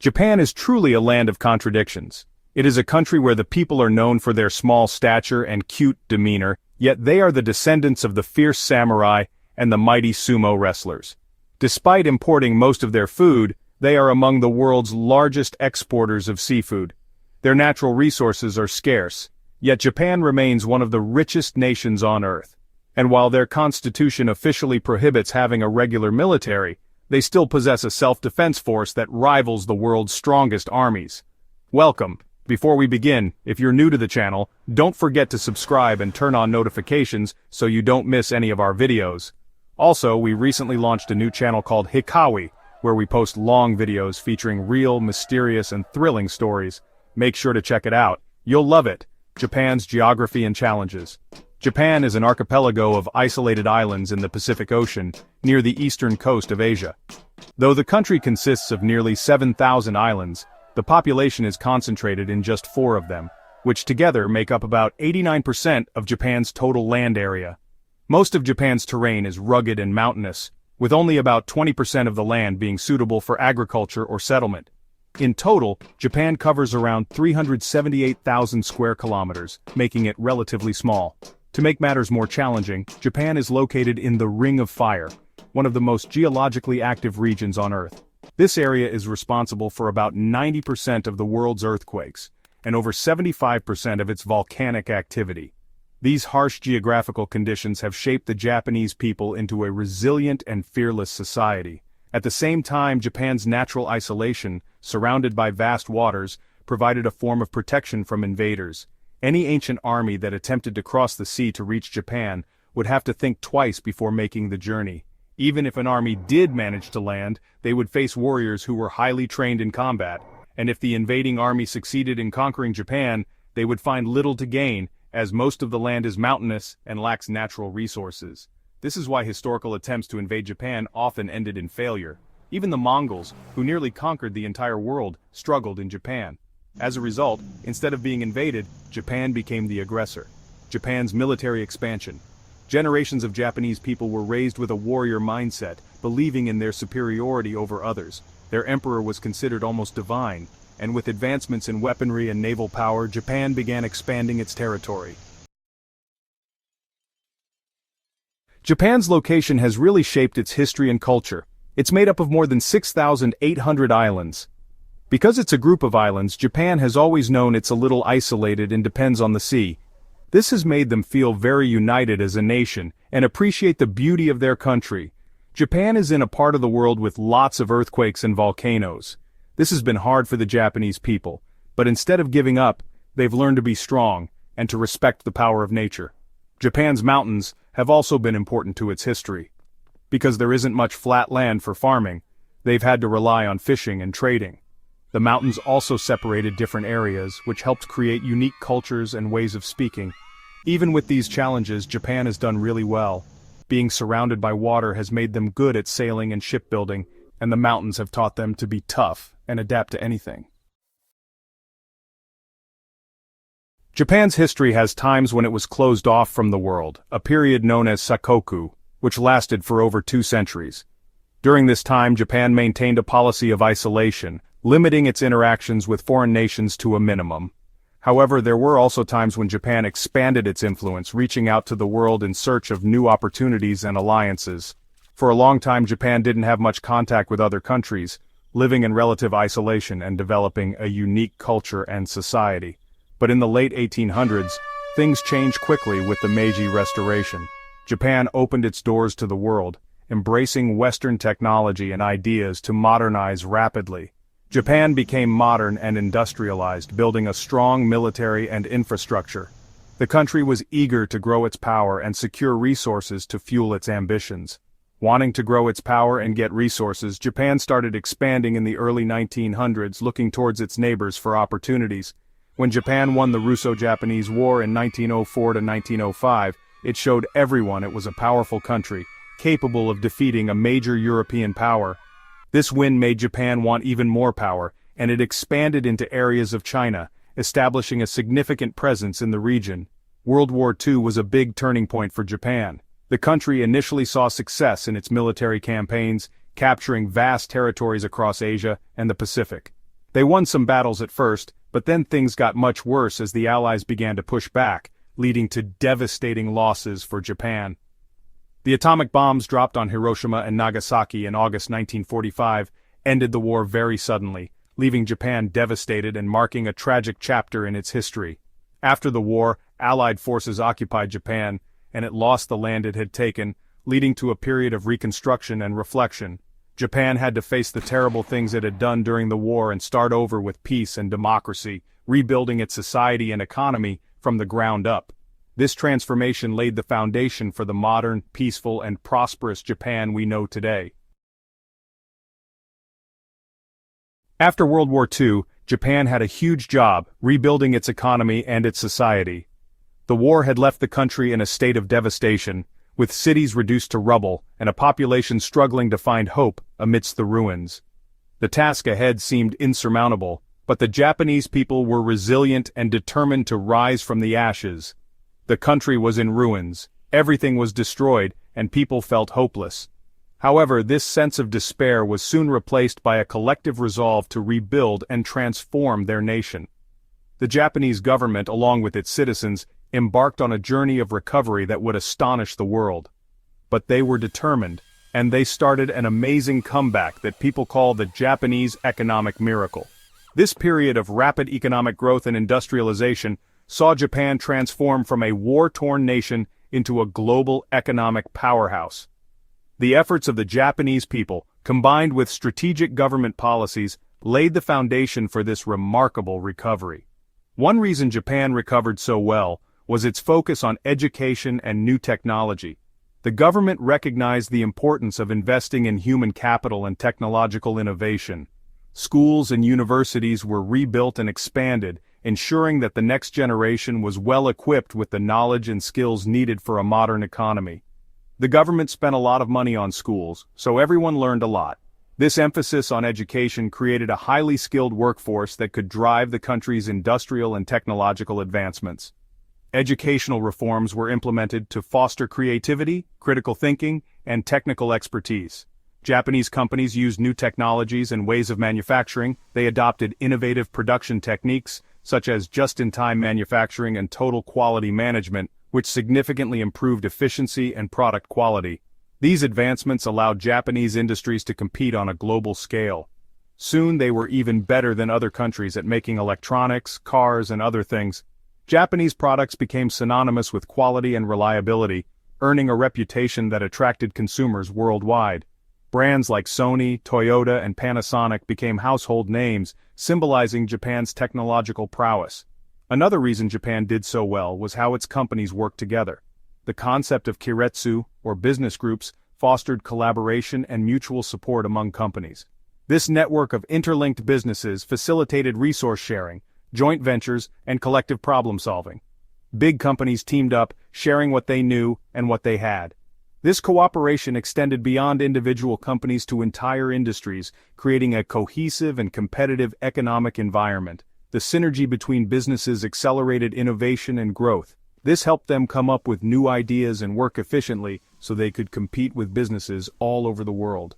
Japan is truly a land of contradictions. It is a country where the people are known for their small stature and cute demeanor, yet they are the descendants of the fierce samurai and the mighty sumo wrestlers. Despite importing most of their food, they are among the world's largest exporters of seafood. Their natural resources are scarce, yet Japan remains one of the richest nations on Earth. And while their constitution officially prohibits having a regular military, they still possess a self-defense force that rivals the world's strongest armies. Welcome. Before we begin, if you're new to the channel, don't forget to subscribe and turn on notifications so you don't miss any of our videos. Also, we recently launched a new channel called Hikawi, where we post long videos featuring real, mysterious, and thrilling stories. Make sure to check it out. You'll love it. Japan's geography and challenges. Japan is an archipelago of isolated islands in the Pacific Ocean, near the eastern coast of Asia. Though the country consists of nearly 7,000 islands, the population is concentrated in just 4 of them, which together make up about 89% of Japan's total land area. Most of Japan's terrain is rugged and mountainous, with only about 20% of the land being suitable for agriculture or settlement. In total, Japan covers around 378,000 square kilometers, making it relatively small. To make matters more challenging, Japan is located in the Ring of Fire, one of the most geologically active regions on Earth. This area is responsible for about 90% of the world's earthquakes, and over 75% of its volcanic activity. These harsh geographical conditions have shaped the Japanese people into a resilient and fearless society. At the same time, Japan's natural isolation, surrounded by vast waters, provided a form of protection from invaders. Any ancient army that attempted to cross the sea to reach Japan would have to think twice before making the journey. Even if an army did manage to land, they would face warriors who were highly trained in combat, and if the invading army succeeded in conquering Japan, they would find little to gain, as most of the land is mountainous and lacks natural resources. This is why historical attempts to invade Japan often ended in failure. Even the Mongols, who nearly conquered the entire world, struggled in Japan. As a result, instead of being invaded, Japan became the aggressor. Japan's military expansion. Generations of Japanese people were raised with a warrior mindset, believing in their superiority over others. Their emperor was considered almost divine, and with advancements in weaponry and naval power, Japan began expanding its territory. Japan's location has really shaped its history and culture. It's made up of more than 6,800 islands. Because it's a group of islands, Japan has always known it's a little isolated and depends on the sea. This has made them feel very united as a nation, and appreciate the beauty of their country. Japan is in a part of the world with lots of earthquakes and volcanoes. This has been hard for the Japanese people, but instead of giving up, they've learned to be strong, and to respect the power of nature. Japan's mountains have also been important to its history. Because there isn't much flat land for farming, they've had to rely on fishing and trading. The mountains also separated different areas, which helped create unique cultures and ways of speaking. Even with these challenges, Japan has done really well. Being surrounded by water has made them good at sailing and shipbuilding, and the mountains have taught them to be tough and adapt to anything. Japan's history has times when it was closed off from the world, a period known as Sakoku, which lasted for over 2 centuries. During this time, Japan maintained a policy of isolation, limiting its interactions with foreign nations to a minimum. However, there were also times when Japan expanded its influence, reaching out to the world in search of new opportunities and alliances. For a long time, Japan didn't have much contact with other countries, living in relative isolation and developing a unique culture and society. But in the late 1800s, things changed quickly with the Meiji Restoration. Japan opened its doors to the world, embracing Western technology and ideas to modernize rapidly. Japan became modern and industrialized, building a strong military and infrastructure. The country was eager to grow its power and secure resources to fuel its ambitions. Wanting to grow its power and get resources, Japan started expanding in the early 1900s, looking towards its neighbors for opportunities. When Japan won the Russo-Japanese War in 1904 to 1905, it showed everyone it was a powerful country, capable of defeating a major European power. This win made Japan want even more power, and it expanded into areas of China, establishing a significant presence in the region. World War II was a big turning point for Japan. The country initially saw success in its military campaigns, capturing vast territories across Asia and the Pacific. They won some battles at first, but then things got much worse as the Allies began to push back, leading to devastating losses for Japan. The atomic bombs dropped on Hiroshima and Nagasaki in August 1945 ended the war very suddenly, leaving Japan devastated and marking a tragic chapter in its history. After the war, Allied forces occupied Japan, and it lost the land it had taken, leading to a period of reconstruction and reflection. Japan had to face the terrible things it had done during the war and start over with peace and democracy, rebuilding its society and economy from the ground up. This transformation laid the foundation for the modern, peaceful, and prosperous Japan we know today. After World War II, Japan had a huge job rebuilding its economy and its society. The war had left the country in a state of devastation, with cities reduced to rubble and a population struggling to find hope amidst the ruins. The task ahead seemed insurmountable, but the Japanese people were resilient and determined to rise from the ashes. The country was in ruins, everything was destroyed, and people felt hopeless. However, this sense of despair was soon replaced by a collective resolve to rebuild and transform their nation. The Japanese government, along with its citizens, embarked on a journey of recovery that would astonish the world. But they were determined, and they started an amazing comeback that people call the Japanese economic miracle. This period of rapid economic growth and industrialization saw Japan transform from a war-torn nation into a global economic powerhouse. The efforts of the Japanese people, combined with strategic government policies, laid the foundation for this remarkable recovery. One reason Japan recovered so well was its focus on education and new technology. The government recognized the importance of investing in human capital and technological innovation. Schools and universities were rebuilt and expanded, ensuring that the next generation was well equipped with the knowledge and skills needed for a modern economy. The government spent a lot of money on schools, so everyone learned a lot. This emphasis on education created a highly skilled workforce that could drive the country's industrial and technological advancements. Educational reforms were implemented to foster creativity, critical thinking, and technical expertise. Japanese companies used new technologies and ways of manufacturing. They adopted innovative production techniques, such as just-in-time manufacturing and total quality management, which significantly improved efficiency and product quality. These advancements allowed Japanese industries to compete on a global scale. Soon they were even better than other countries at making electronics, cars, and other things. Japanese products became synonymous with quality and reliability, earning a reputation that attracted consumers worldwide. Brands like Sony, Toyota, and Panasonic became household names, symbolizing Japan's technological prowess. Another reason Japan did so well was how its companies worked together. The concept of keiretsu, or business groups, fostered collaboration and mutual support among companies. This network of interlinked businesses facilitated resource sharing, joint ventures, and collective problem-solving. Big companies teamed up, sharing what they knew and what they had. This cooperation extended beyond individual companies to entire industries, creating a cohesive and competitive economic environment. The synergy between businesses accelerated innovation and growth. This helped them come up with new ideas and work efficiently so they could compete with businesses all over the world.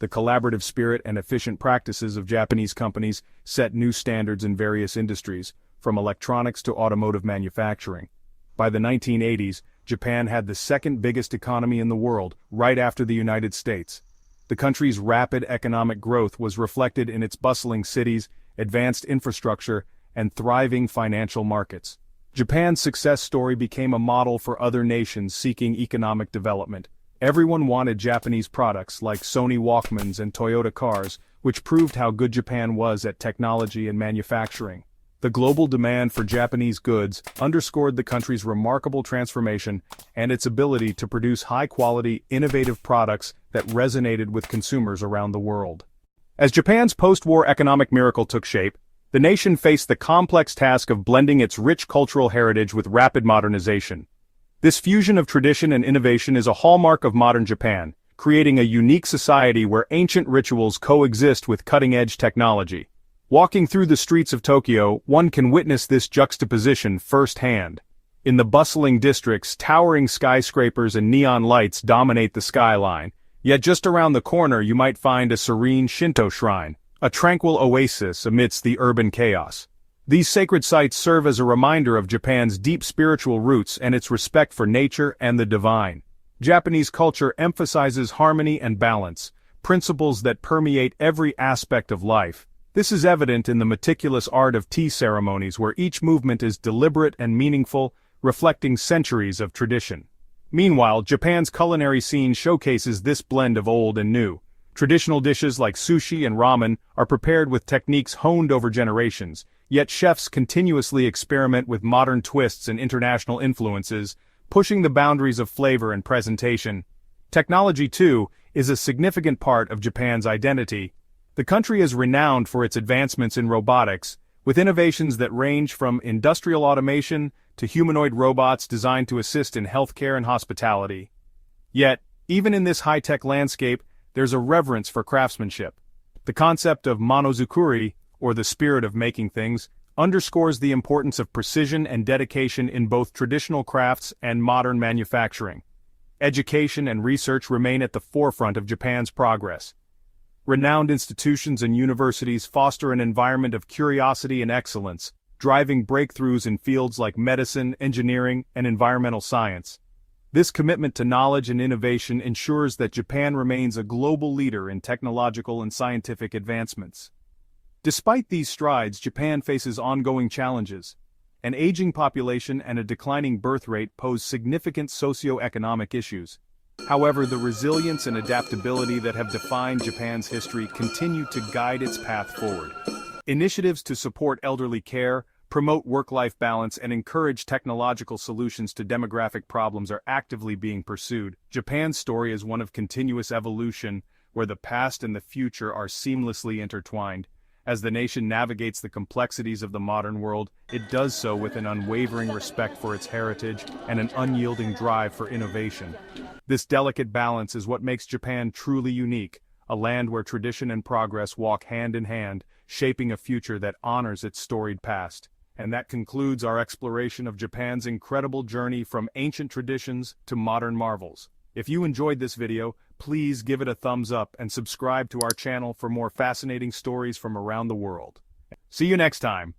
The collaborative spirit and efficient practices of Japanese companies set new standards in various industries, from electronics to automotive manufacturing. By the 1980s, Japan had the second biggest economy in the world, right after the United States. The country's rapid economic growth was reflected in its bustling cities, advanced infrastructure, and thriving financial markets. Japan's success story became a model for other nations seeking economic development. Everyone wanted Japanese products like Sony Walkmans and Toyota cars, which proved how good Japan was at technology and manufacturing. The global demand for Japanese goods underscored the country's remarkable transformation and its ability to produce high-quality, innovative products that resonated with consumers around the world. As Japan's post-war economic miracle took shape, the nation faced the complex task of blending its rich cultural heritage with rapid modernization. This fusion of tradition and innovation is a hallmark of modern Japan, creating a unique society where ancient rituals coexist with cutting-edge technology. Walking through the streets of Tokyo, one can witness this juxtaposition firsthand. In the bustling districts, towering skyscrapers and neon lights dominate the skyline, yet just around the corner you might find a serene Shinto shrine, a tranquil oasis amidst the urban chaos. These sacred sites serve as a reminder of Japan's deep spiritual roots and its respect for nature and the divine. Japanese culture emphasizes harmony and balance, principles that permeate every aspect of life. This is evident in the meticulous art of tea ceremonies where each movement is deliberate and meaningful, reflecting centuries of tradition. Meanwhile, Japan's culinary scene showcases this blend of old and new. Traditional dishes like sushi and ramen are prepared with techniques honed over generations, yet chefs continuously experiment with modern twists and international influences, pushing the boundaries of flavor and presentation. Technology, too, is a significant part of Japan's identity. The country is renowned for its advancements in robotics, with innovations that range from industrial automation to humanoid robots designed to assist in healthcare and hospitality. Yet, even in this high-tech landscape, there's a reverence for craftsmanship. The concept of monozukuri, or the spirit of making things, underscores the importance of precision and dedication in both traditional crafts and modern manufacturing. Education and research remain at the forefront of Japan's progress. Renowned institutions and universities foster an environment of curiosity and excellence, driving breakthroughs in fields like medicine, engineering, and environmental science. This commitment to knowledge and innovation ensures that Japan remains a global leader in technological and scientific advancements. Despite these strides, Japan faces ongoing challenges. An aging population and a declining birth rate pose significant socio-economic issues. However, the resilience and adaptability that have defined Japan's history continue to guide its path forward. Initiatives to support elderly care, promote work-life balance, and encourage technological solutions to demographic problems are actively being pursued. Japan's story is one of continuous evolution, where the past and the future are seamlessly intertwined. As the nation navigates the complexities of the modern world, it does so with an unwavering respect for its heritage and an unyielding drive for innovation. This delicate balance is what makes Japan truly unique, a land where tradition and progress walk hand in hand, shaping a future that honors its storied past. And that concludes our exploration of Japan's incredible journey from ancient traditions to modern marvels. If you enjoyed this video, please give it a thumbs up and subscribe to our channel for more fascinating stories from around the world. See you next time.